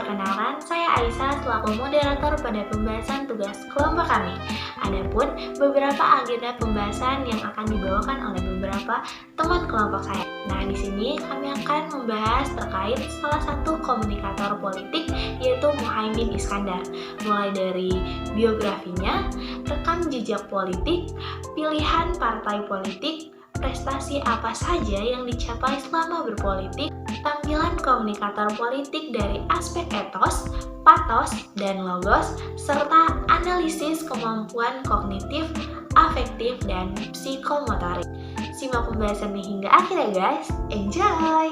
perkenalkan, saya Aisyah selaku moderator pada pembahasan tugas kelompok kami. Adapun beberapa agenda pembahasan yang akan dibawakan oleh beberapa teman kelompok saya. Nah, di sini kami akan membahas terkait salah satu komunikator politik yaitu Muhaimin Iskandar. Mulai dari biografinya, rekam jejak politik, pilihan partai politik, prestasi apa saja yang dicapai selama berpolitik, tampilan komunikator politik dari aspek etos, patos, dan logos, serta analisis kemampuan kognitif, afektif, dan psikomotorik. Simak pembahasannya hingga akhir ya guys. Enjoy!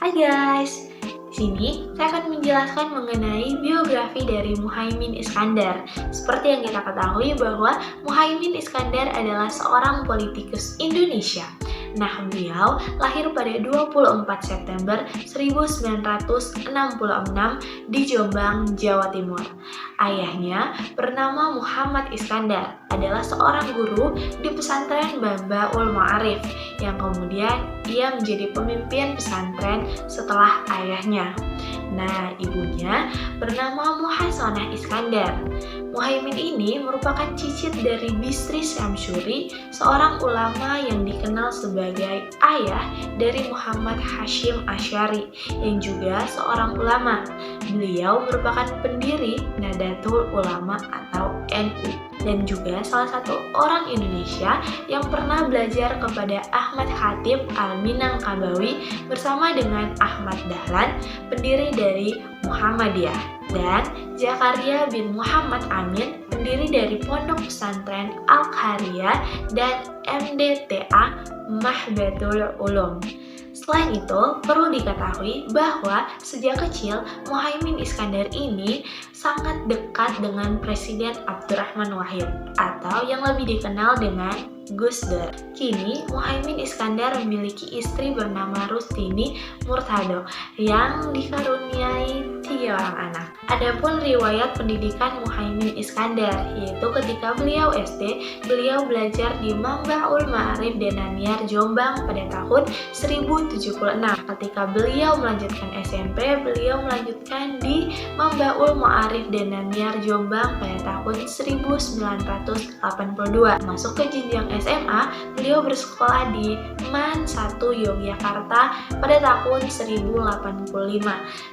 Hai guys, di sini saya akan menjelaskan mengenai biografi dari Muhaimin Iskandar. Seperti yang kita ketahui bahwa Muhaimin Iskandar adalah seorang politikus Indonesia. Nah, beliau lahir pada 24 September 1966 di Jombang, Jawa Timur. Ayahnya bernama Muhammad Iskandar, adalah seorang guru di pesantren Mambaul Ma'arif yang kemudian ia menjadi pemimpin pesantren setelah ayahnya. Nah, ibunya bernama Muhassanah Iskandar. Muhaimin ini merupakan cicit dari Bisri Syamsuri, seorang ulama yang dikenal sebagai ayah dari Muhammad Hashim Asy'ari yang juga seorang ulama. Beliau merupakan pendiri Nahdlatul Ulama atau NU dan juga salah satu orang Indonesia yang pernah belajar kepada Ahmad Khatib Al-Minangkabawi bersama dengan Ahmad Dahlan, pendiri dari Muhammadiyah, dan Zakaria bin Muhammad Amin, pendiri dari Pondok Pesantren Al-Qaryah dan MDTA Mahbatul Ulum. Selain itu, perlu diketahui bahwa sejak kecil Muhaimin Iskandar ini sangat dekat dengan Presiden Abdurrahman Wahid atau yang lebih dikenal dengan Gus Dur. Kini, Muhaimin Iskandar memiliki istri bernama Rustini Murtado yang dikaruniai 3 orang anak. Adapun riwayat pendidikan Muhaimin Iskandar, yaitu ketika beliau SD, beliau belajar di Mambaul Ma'arif Denaniar Jombang pada tahun 1076. Ketika beliau melanjutkan SMP, beliau melanjutkan di Mambaul Ma'arif Denaniar Jombang pada tahun 1982. Masuk ke jenjang SMA, beliau bersekolah di MAN 1 Yogyakarta pada tahun 1085.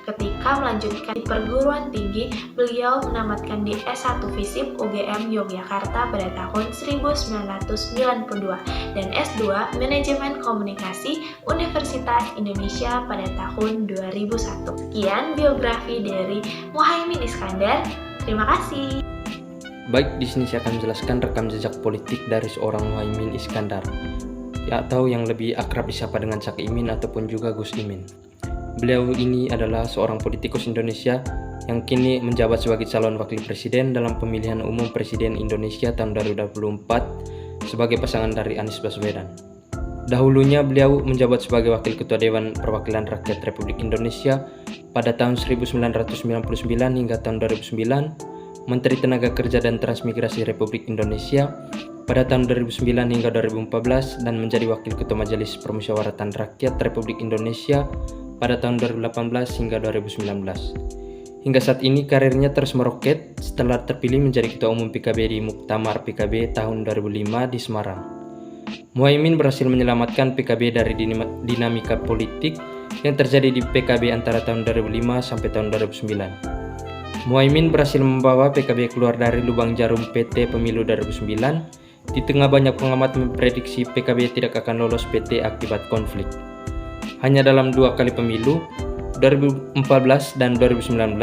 Ketika melanjutkan di perguruan tinggi, beliau menamatkan di S1 FISIP UGM Yogyakarta pada tahun 1992 dan S2 Manajemen Komunikasi Universitas Indonesia pada tahun 2001. Sekian biografi dari Muhaimin Iskandar. Terima kasih. Baik, di sini saya akan menjelaskan rekam jejak politik dari seorang Muhaimin Iskandar, atau yang lebih akrab disapa dengan Cak Imin ataupun juga Gus Imin. Beliau ini adalah seorang politikus Indonesia yang kini menjabat sebagai calon wakil presiden dalam pemilihan umum presiden Indonesia tahun 2024 sebagai pasangan dari Anies Baswedan. Dahulunya beliau menjabat sebagai wakil ketua Dewan Perwakilan Rakyat Republik Indonesia pada tahun 1999 hingga tahun 2009, Menteri Tenaga Kerja dan Transmigrasi Republik Indonesia pada tahun 2009 hingga 2014 dan menjadi Wakil Ketua Majelis Permusyawaratan Rakyat Republik Indonesia pada tahun 2018 hingga 2019. Hingga saat ini karirnya terus meroket setelah terpilih menjadi Ketua Umum PKB di Muktamar PKB tahun 2005 di Semarang. Muhaimin berhasil menyelamatkan PKB dari dinamika politik yang terjadi di PKB antara tahun 2005 sampai tahun 2009. Muhaimin berhasil membawa PKB keluar dari lubang jarum PT Pemilu 2009. Di tengah banyak pengamat memprediksi PKB tidak akan lolos PT akibat konflik. Hanya dalam 2 kali pemilu, 2014 dan 2019,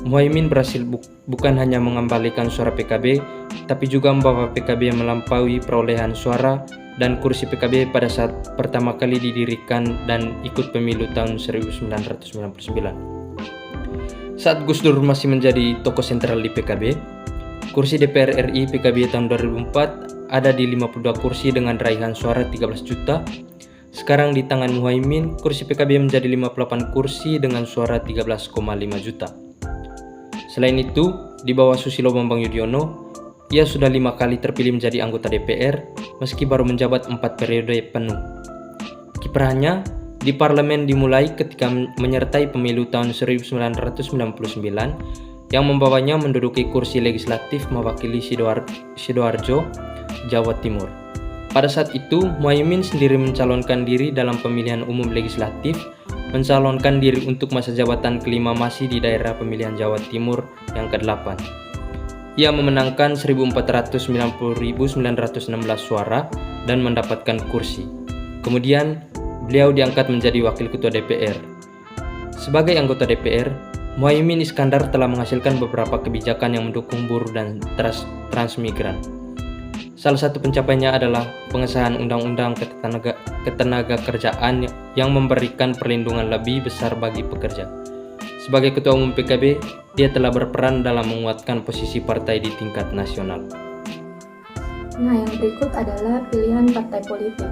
Muhaimin berhasil bukan hanya mengembalikan suara PKB, tapi juga membawa PKB yang melampaui perolehan suara dan kursi PKB pada saat pertama kali didirikan dan ikut pemilu tahun 1999. Saat Gus Dur masih menjadi tokoh sentral di PKB, kursi DPR RI PKB tahun 2004 ada di 52 kursi dengan raihan suara 13 juta. Sekarang di tangan Muhaimin, kursi PKB menjadi 58 kursi dengan suara 13,5 juta. Selain itu, di bawah Susilo Bambang Yudhoyono, ia sudah 5 kali terpilih menjadi anggota DPR meski baru menjabat 4 periode penuh. Kiprahnya di parlemen dimulai ketika menyertai pemilu tahun 1999 yang membawanya menduduki kursi legislatif mewakili Sidoarjo, Jawa Timur. Pada saat itu, Muhaimin sendiri mencalonkan diri dalam pemilihan umum legislatif, mencalonkan diri untuk masa jabatan kelima masih di daerah pemilihan Jawa Timur yang ke-8. Ia memenangkan 1.490.916 suara dan mendapatkan kursi. Kemudian, beliau diangkat menjadi Wakil Ketua DPR. Sebagai anggota DPR, Muhaimin Iskandar telah menghasilkan beberapa kebijakan yang mendukung buruh dan transmigran. Salah satu pencapaiannya adalah pengesahan Undang-Undang Ketenagakerjaan yang memberikan perlindungan lebih besar bagi pekerja. Sebagai Ketua Umum PKB, dia telah berperan dalam menguatkan posisi partai di tingkat nasional. Nah, yang berikut adalah pilihan partai politik.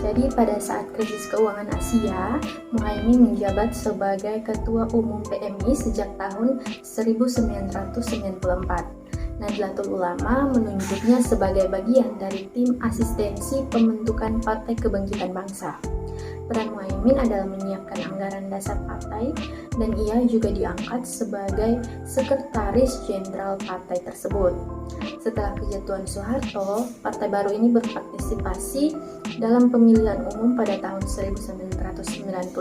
Jadi pada saat krisis keuangan Asia, Muhaimin menjabat sebagai Ketua Umum PMI sejak tahun 1994. Nahdlatul Ulama menunjuknya sebagai bagian dari tim asistensi pembentukan Partai Kebangkitan Bangsa. Peran Muhaimin adalah menyiapkan anggaran dasar partai dan ia juga diangkat sebagai Sekretaris Jenderal partai tersebut. Setelah kejatuhan Soeharto, partai baru ini berpartisipasi dalam pemilihan umum pada tahun 1999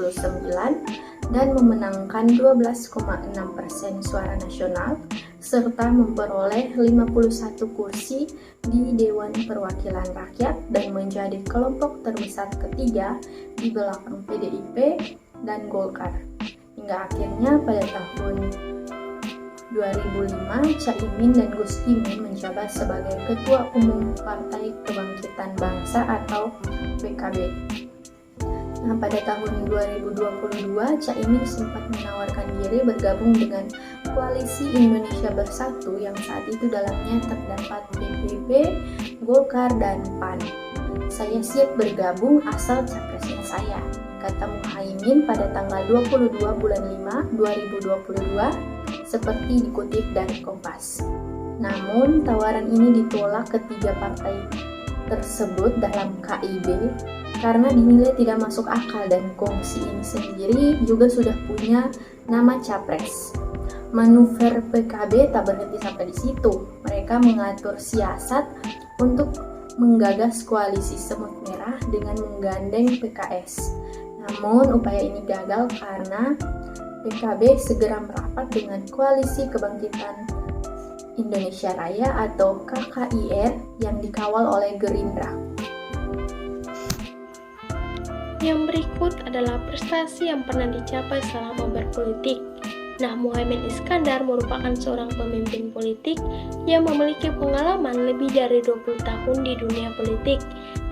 dan memenangkan 12,6% suara nasional serta memperoleh 51 kursi di Dewan Perwakilan Rakyat dan menjadi kelompok terbesar ketiga di belakang PDIP dan Golkar. Hingga akhirnya pada tahun 2005, Caimin dan Gus Imin menjabat sebagai Ketua Umum Partai Kebangkitan Bangsa atau PKB. Nah, pada tahun 2022, Caimin sempat menawarkan diri bergabung dengan Koalisi Indonesia Bersatu yang saat itu dalamnya terdapat PBB, Golkar, dan PAN. Saya siap bergabung asal capresnya saya, kata Muhaimin pada tanggal 22 bulan 5, 2022, seperti dikutip dari Kompas. Namun, tawaran ini ditolak ketiga partai tersebut dalam KIB karena dinilai tidak masuk akal dan kongsi ini sendiri juga sudah punya nama capres. Manuver PKB tak berhenti sampai di situ. Mereka mengatur siasat untuk menggagas koalisi semut merah dengan menggandeng PKS. Namun upaya ini gagal karena PKB segera merapat dengan Koalisi Kebangkitan Indonesia Raya atau KKIR yang dikawal oleh Gerindra. Yang berikut adalah prestasi yang pernah dicapai selama berpolitik. Nah, Muhaimin Iskandar merupakan seorang pemimpin politik yang memiliki pengalaman lebih dari 20 tahun di dunia politik,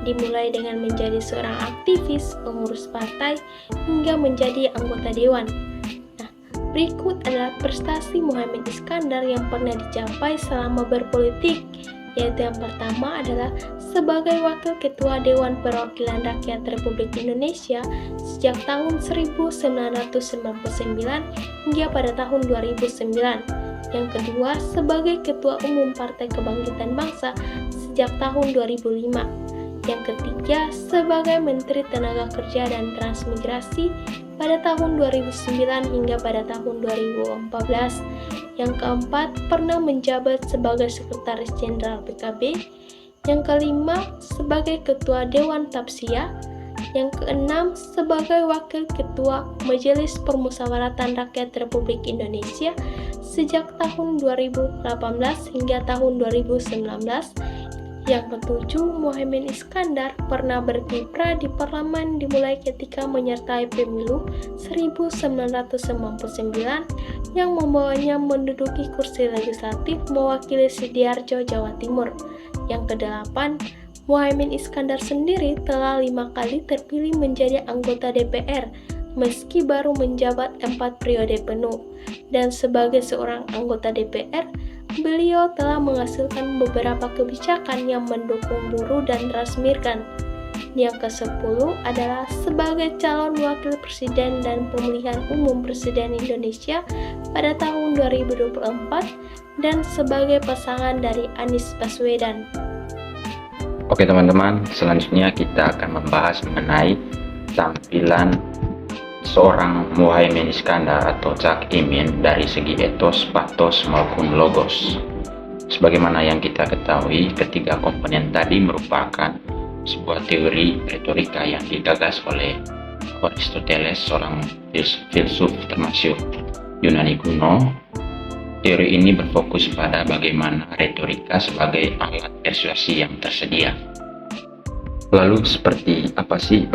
dimulai dengan menjadi seorang aktivis, pengurus partai, hingga menjadi anggota dewan. Nah, berikut adalah prestasi Muhaimin Iskandar yang pernah dicapai selama berpolitik, yaitu yang pertama adalah sebagai Wakil Ketua Dewan Perwakilan Rakyat Republik Indonesia sejak tahun 1999 hingga pada tahun 2009. Yang kedua, sebagai Ketua Umum Partai Kebangkitan Bangsa sejak tahun 2005. Yang ketiga, sebagai Menteri Tenaga Kerja dan Transmigrasi pada tahun 2009 hingga pada tahun 2014. Yang keempat, pernah menjabat sebagai Sekretaris Jenderal PKB. Yang kelima, sebagai Ketua Dewan Tapsia. Yang keenam, sebagai Wakil Ketua Majelis Permusyawaratan Rakyat Republik Indonesia sejak tahun 2018 hingga tahun 2019. Yang ketujuh, Muhaimin Iskandar pernah berkiprah di parlemen dimulai ketika menyertai pemilu 1999 yang membawanya menduduki kursi legislatif mewakili Sidoarjo, Jawa Timur. Yang kedelapan, Muhaimin Iskandar sendiri telah 5 kali terpilih menjadi anggota DPR meski baru menjabat 4 periode penuh. Dan sebagai seorang anggota DPR, beliau telah menghasilkan beberapa kebijakan yang mendukung buruh dan transmigran. Yang ke-10 adalah sebagai calon wakil presiden dan pemilihan umum presiden Indonesia pada tahun 2024 dan sebagai pasangan dari Anies Baswedan. Oke teman-teman, selanjutnya kita akan membahas mengenai tampilan seorang Muhaimin Iskandar atau Cak Imin dari segi etos, patos maupun logos. Sebagaimana yang kita ketahui, ketiga komponen tadi merupakan sebuah teori retorika yang digagas oleh Aristoteles, seorang filsuf termasyhur Yunani kuno. Teori ini berfokus pada bagaimana retorika sebagai alat persuasi yang tersedia. Lalu seperti apa sih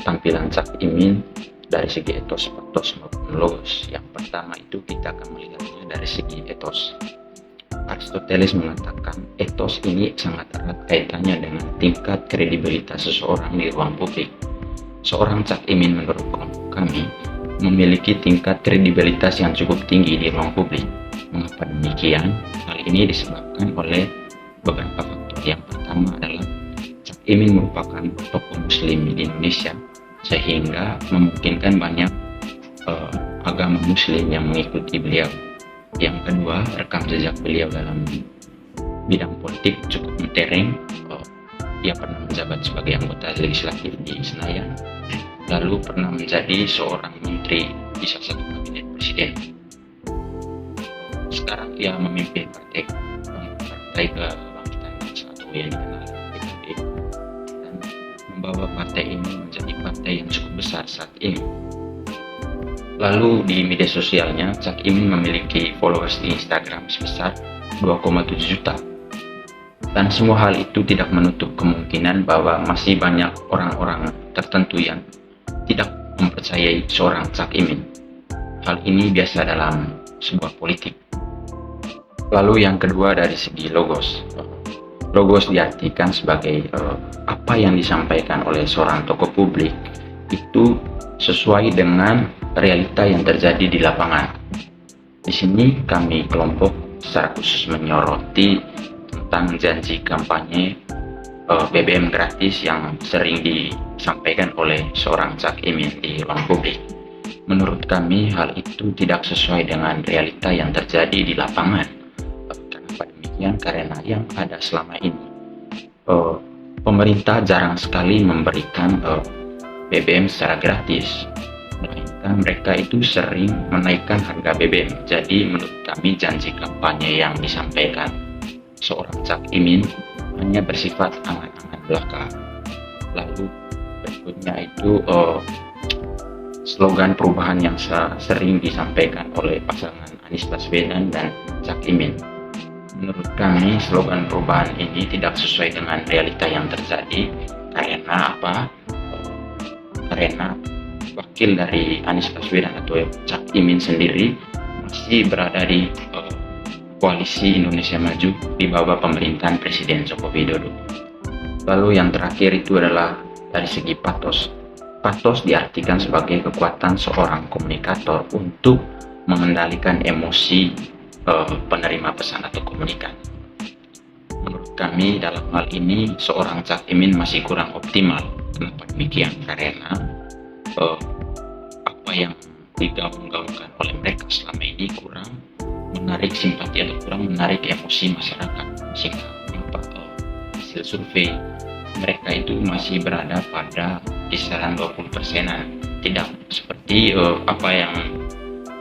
tampilan Cak Imin dari segi etos, patos maupun logos? Yang pertama itu kita akan melihatnya dari segi etos. Aristoteles mengatakan etos ini sangat erat kaitannya dengan tingkat kredibilitas seseorang di ruang publik. Seorang Cak Imin menurut kelompok kami memiliki tingkat kredibilitas yang cukup tinggi di ruang publik. Mengapa demikian? Hal ini disebabkan oleh beberapa faktor. Yang pertama adalah Cak Imin merupakan tokoh muslim di Indonesia, sehingga memungkinkan banyak agama muslim yang mengikuti beliau. Yang kedua, rekam jejak beliau dalam bidang politik cukup mentereng. Ia pernah menjabat sebagai anggota legislatif di Senayan, lalu pernah menjadi seorang menteri di salah satu kabinet presiden. Sekarang ia memimpin Partai Kebangkitan Bangsa atau yang dikenal PKB, dan membawa partai ini menjadi partai yang cukup besar saat ini. Lalu di media sosialnya, Cak Imin memiliki followers di Instagram sebesar 2,7 juta. Dan semua hal itu tidak menutup kemungkinan bahwa masih banyak orang-orang tertentu yang tidak mempercayai seorang Cak Imin. Hal ini biasa dalam sebuah politik. Lalu yang kedua dari segi logos. Logos diartikan sebagai apa yang disampaikan oleh seorang tokoh publik itu sesuai dengan realita yang terjadi di lapangan. Di sini kami kelompok secara khusus menyoroti tentang janji kampanye BBM gratis yang sering disampaikan oleh seorang Cak Imin di ruang publik. Menurut kami hal itu tidak sesuai dengan realita yang terjadi di lapangan. Kenapa demikian? Karena yang ada selama ini pemerintah jarang sekali memberikan BBM secara gratis, melainkan mereka itu sering menaikkan harga BBM. Jadi menurut kami janji kampanye yang disampaikan seorang Cak Imin hanya bersifat angan-angan belaka. Lalu berikutnya itu slogan perubahan yang sering disampaikan oleh pasangan Anies Baswedan dan Cak Imin. Menurut kami slogan perubahan ini tidak sesuai dengan realita yang terjadi. Karena apa? Karena wakil dari Anies Baswedan atau Cak Imin sendiri masih berada di Koalisi Indonesia Maju di bawah pemerintahan Presiden Joko Widodo. Lalu yang terakhir itu adalah dari segi patos. Patos diartikan sebagai kekuatan seorang komunikator untuk mengendalikan emosi penerima pesan atau komunikan. Menurut kami dalam hal ini seorang Cak Imin masih kurang optimal. Kenapa demikian? Karena apa yang digaung-gaungkan oleh mereka selama ini kurang menarik simpati atau kurang menarik emosi masyarakat, sehingga hasil survei mereka itu masih berada pada kisaran 20%-an, tidak seperti apa yang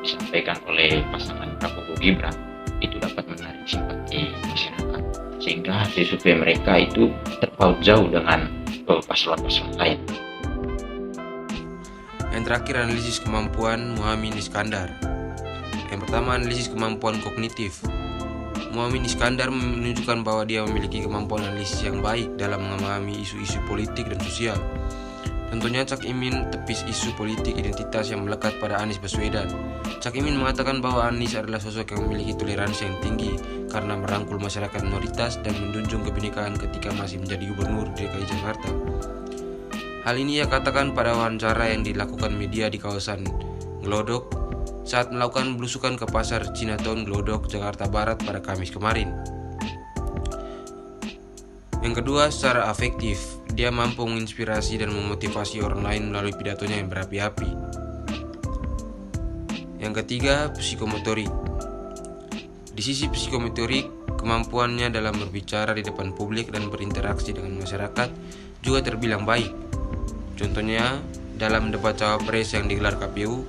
disampaikan oleh pasangan Prabowo Gibran itu dapat menarik simpati masyarakat, sehingga hasil survei mereka itu terpaut jauh dengan paslon-paslon lain. Yang terakhir, analisis kemampuan Muhaimin Iskandar. Yang pertama, analisis kemampuan kognitif. Muhaimin Iskandar menunjukkan bahwa dia memiliki kemampuan analisis yang baik dalam memahami isu-isu politik dan sosial. Tentunya Cak Imin tepis isu politik identitas yang melekat pada Anies Baswedan. Cak Imin mengatakan bahwa Anies adalah sosok yang memiliki toleransi yang tinggi karena merangkul masyarakat minoritas dan menjunjung kebinekaan ketika masih menjadi gubernur DKI Jakarta. Hal ini ia katakan pada wawancara yang dilakukan media di kawasan Glodok saat melakukan belusukan ke pasar Chinatown Glodok, Jakarta Barat pada Kamis kemarin. Yang kedua, secara afektif, dia mampu menginspirasi dan memotivasi orang lain melalui pidatonya yang berapi-api. Yang ketiga, psikomotorik. Di sisi psikomotorik, kemampuannya dalam berbicara di depan publik dan berinteraksi dengan masyarakat juga terbilang baik. Contohnya, dalam debat cawapres yang digelar KPU,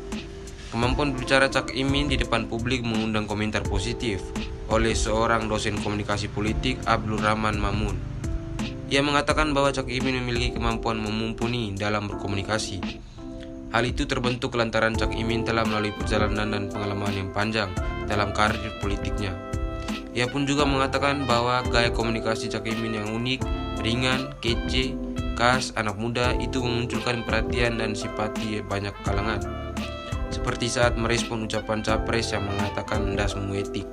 kemampuan berbicara Cak Imin di depan publik mengundang komentar positif oleh seorang dosen komunikasi politik, Abdul Rahman Mamun. Ia mengatakan bahwa Cak Imin memiliki kemampuan mumpuni dalam berkomunikasi. Hal itu terbentuk lantaran Cak Imin telah melalui perjalanan dan pengalaman yang panjang dalam karir politiknya. Ia pun juga mengatakan bahwa gaya komunikasi Cak Imin yang unik, ringan, kece, khas anak muda itu memunculkan perhatian dan simpati banyak kalangan. Seperti saat merespon ucapan capres yang mengatakan ndas etik.